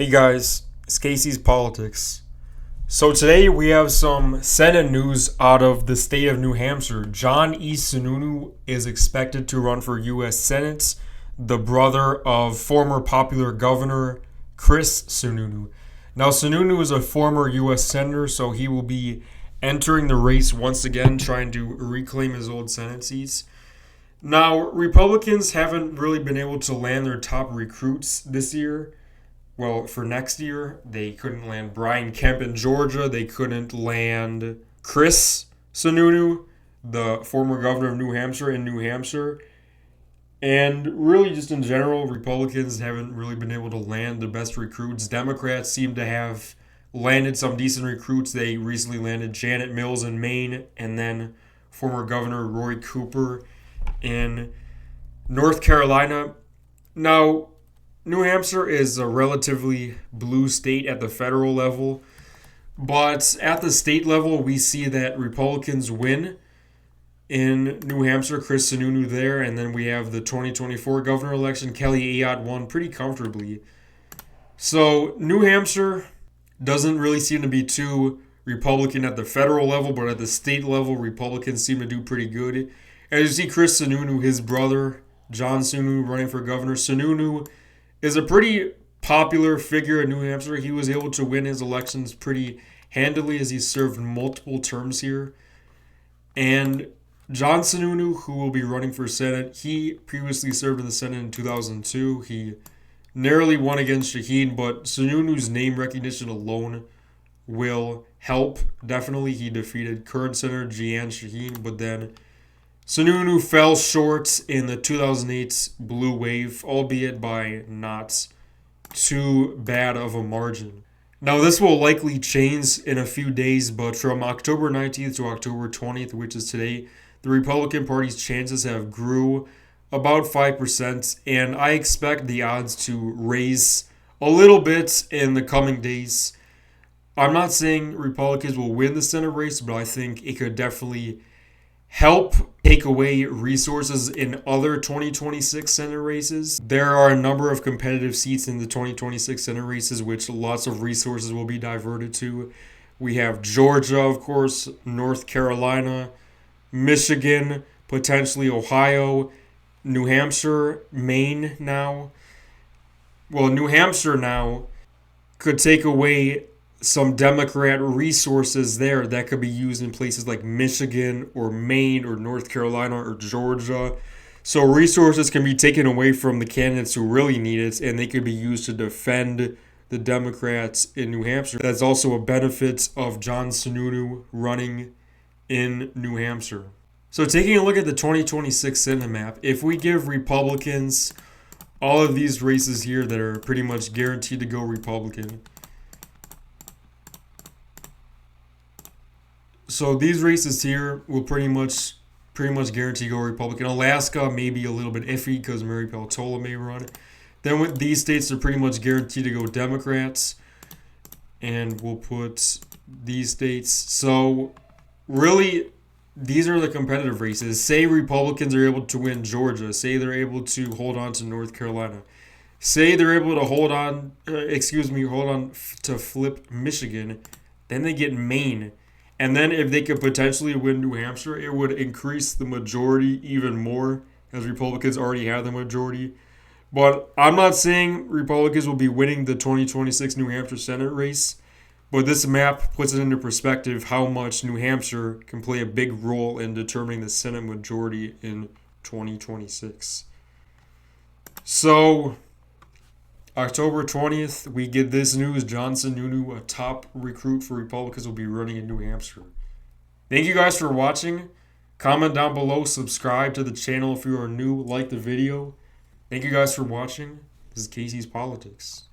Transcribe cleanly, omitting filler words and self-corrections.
Hey guys, it's Casey's Politics. So today we have some Senate news out of the state of New Hampshire. John E. Sununu is expected to run for U.S. Senate, the brother of former popular governor Chris Sununu. Now, Sununu is a former U.S. senator, so he will be entering the race once again, trying to reclaim his old Senate seats. Now, Republicans haven't really been able to land their top recruits this year. Well, for next year, they couldn't land Brian Kemp in Georgia. They couldn't land Chris Sununu, the former governor of New Hampshire, in New Hampshire. And really, just in general, Republicans haven't really been able to land the best recruits. Democrats seem to have landed some decent recruits. They recently landed Janet Mills in Maine, and then former Governor Roy Cooper in North Carolina. Now, New Hampshire is a relatively blue state at the federal level, but at the state level, we see that Republicans win in New Hampshire. Chris Sununu there, and then we have the 2024 governor election. Kelly Ayotte won pretty comfortably. So New Hampshire doesn't really seem to be too Republican at the federal level, but at the state level, Republicans seem to do pretty good. As you see, Chris Sununu, his brother John Sununu, running for governor. Sununu is a pretty popular figure in New Hampshire. He was able to win his elections pretty handily as he served multiple terms here. And John Sununu, who will be running for Senate, he previously served in the Senate in 2002. He narrowly won against Shaheen, but Sununu's name recognition alone will help. Definitely, he defeated current Senator Jeanne Shaheen, but then Sununu fell short in the 2008 blue wave, albeit by not too bad of a margin. Now, this will likely change in a few days, but from October 19th to October 20th, which is today, the Republican Party's chances have grew about 5%, and I expect the odds to raise a little bit in the coming days. I'm not saying Republicans will win the Senate race, but I think it could definitely help take away resources in other 2026 Senate races. There are a number of competitive seats in the 2026 Senate races, which lots of resources will be diverted to. We have Georgia, of course, North Carolina, Michigan, potentially Ohio, New Hampshire, Maine now. Well, New Hampshire now could take away some Democrat resources there that could be used in places like Michigan or Maine or North Carolina or Georgia. So resources can be taken away from the candidates who really need it, and they could be used to defend the Democrats in New Hampshire. That's also a benefit of John Sununu running in New Hampshire. So taking a look at the 2026 Senate map, if we give Republicans all of these races here that are pretty much guaranteed to go Republican, so these races here will pretty much guarantee go Republican. Alaska may be a little bit iffy because Mary Peltola may run. Then with these states, they're pretty much guaranteed to go Democrats. And we'll put these states. So really, these are the competitive races. Say Republicans are able to win Georgia. Say they're able to hold on to North Carolina. Say they're able to hold on to flip Michigan. Then they get Maine. And then if they could potentially win New Hampshire, it would increase the majority even more, as Republicans already have the majority. But I'm not saying Republicans will be winning the 2026 New Hampshire Senate race, but this map puts it into perspective how much New Hampshire can play a big role in determining the Senate majority in 2026. So October 20th, we get this news. John Sununu, a top recruit for Republicans, will be running in New Hampshire. Thank you guys for watching. Comment down below. Subscribe to the channel if you are new. Like the video. Thank you guys for watching. This is Casey's Politics.